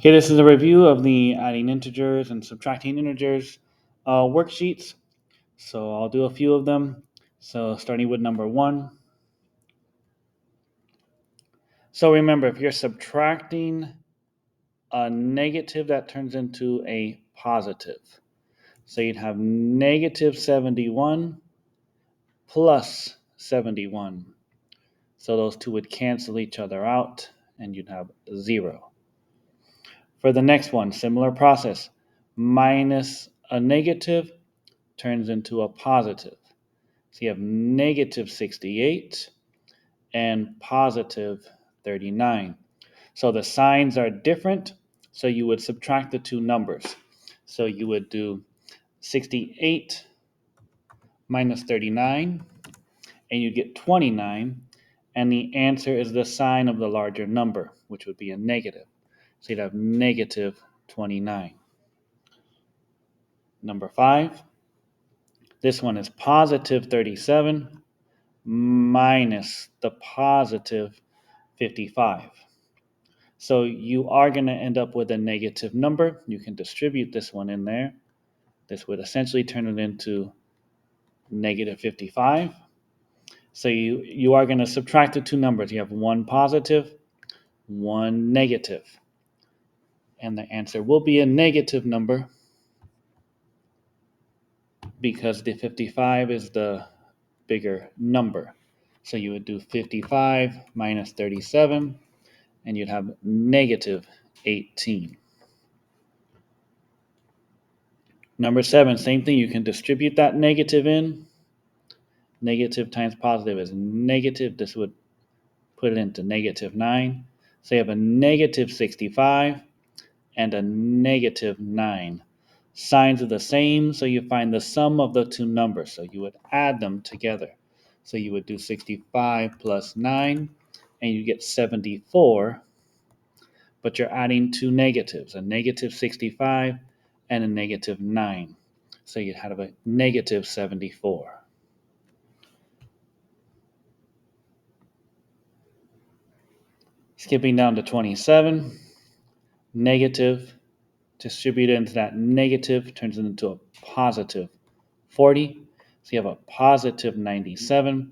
Okay, this is a review of the adding integers and subtracting integers worksheets. So I'll do a few of them. So starting with number 1. So remember, if you're subtracting a negative, that turns into a positive. So you'd have negative 71 plus 71. So those two would cancel each other out, and you'd have 0. For the next one, similar process. Minus a negative turns into a positive. So you have negative 68 and positive 39. So the signs are different, so you would subtract the two numbers. So you would do 68 minus 39, and you get 29, and the answer is the sign of the larger number, which would be a negative. So you'd have negative 29. Number 5, this one is positive 37 minus the positive 55. So you are going to end up with a negative number. You can distribute this one in there. This would essentially turn it into negative 55. So you are going to subtract the two numbers. You have one positive, one negative. And the answer will be a negative number because the 55 is the bigger number. So you would do 55 minus 37, and you'd have negative 18. Number 7, same thing. You can distribute that negative in. Negative times positive is negative. This would put it into negative 9. So you have a negative 65 and a negative 9. Signs are the same, so you find the sum of the two numbers. So you would add them together. So you would do 65 plus 9, and you get 74, but you're adding two negatives, a negative 65 and a negative 9. So you'd have a negative 74. Skipping down to 27, negative distributed into that negative turns it into a positive 40. So you have a positive 97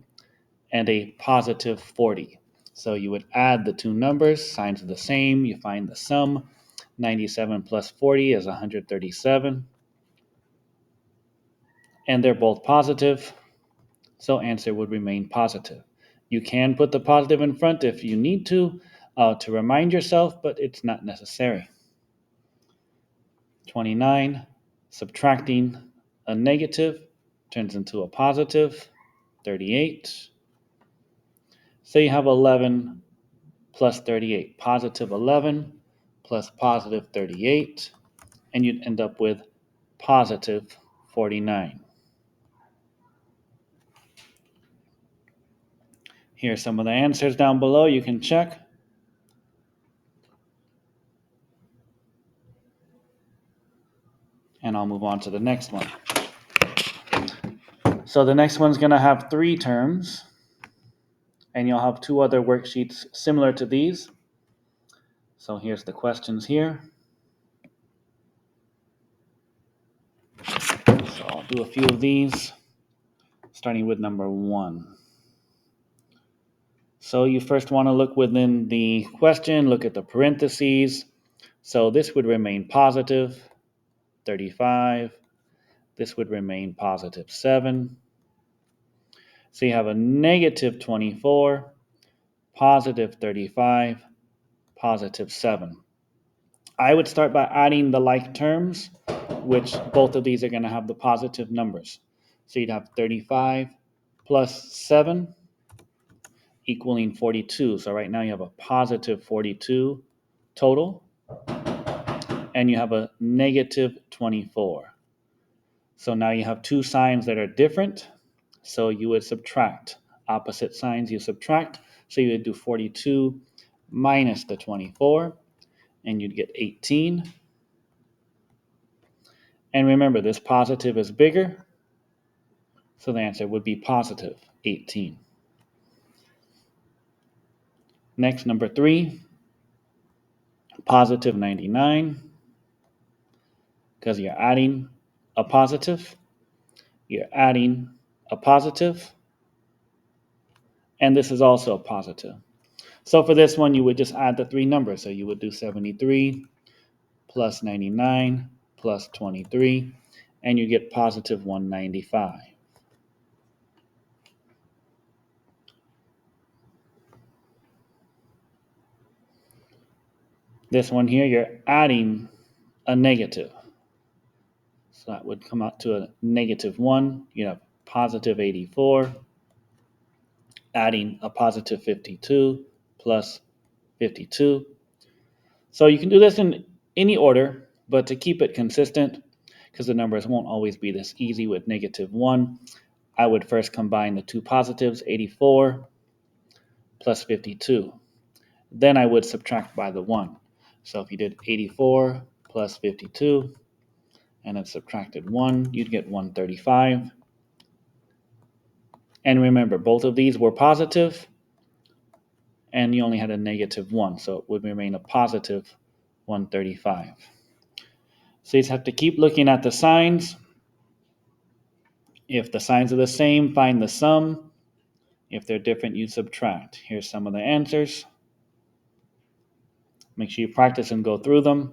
and a positive 40. So you would add the two numbers, signs are the same, you find the sum. 97 plus 40 is 137. And they're both positive, so answer would remain positive. You can put the positive in front if you need to remind yourself, but it's not necessary. 29, subtracting a negative turns into a positive 38. So you have 11 plus 38, positive 11 plus positive 38, and you'd end up with positive 49. Here's some of the answers down below. You can check. And I'll move on to the next one. So the next one's going to have 3 terms, and you'll have 2 other worksheets similar to these. So here's the questions here. So I'll do a few of these, starting with number 1. So you first want to look within the question, look at the parentheses. So this would remain positive 35. This would remain positive 7. So you have a negative 24, positive 35, positive 7. I would start by adding the like terms, which both of these are going to have the positive numbers. So you'd have 35 plus 7 equaling 42. So right now you have a positive 42 total, and you have a negative 24. So now you have 2 signs that are different. So you would subtract. Opposite signs you subtract. So you would do 42 minus the 24, and you'd get 18. And remember, this positive is bigger, so the answer would be positive 18. Next, number 3, positive 99, because you're adding a positive, you're adding a positive, and this is also a positive. So for this one, you would just add the three numbers. So you would do 73 plus 99 plus 23, and you get positive 195. This one here, you're adding a negative. So that would come out to a negative 1. You have positive 84, adding a positive 52 plus 52. So you can do this in any order, but to keep it consistent, because the numbers won't always be this easy with negative 1, I would first combine the two positives, 84 plus 52. Then I would subtract by the 1. So if you did 84 plus 52 and then subtracted 1, you'd get 135. And remember, both of these were positive, and you only had a negative 1, so it would remain a positive 135. So you just have to keep looking at the signs. If the signs are the same, find the sum. If they're different, you subtract. Here's some of the answers. Make sure you practice and go through them.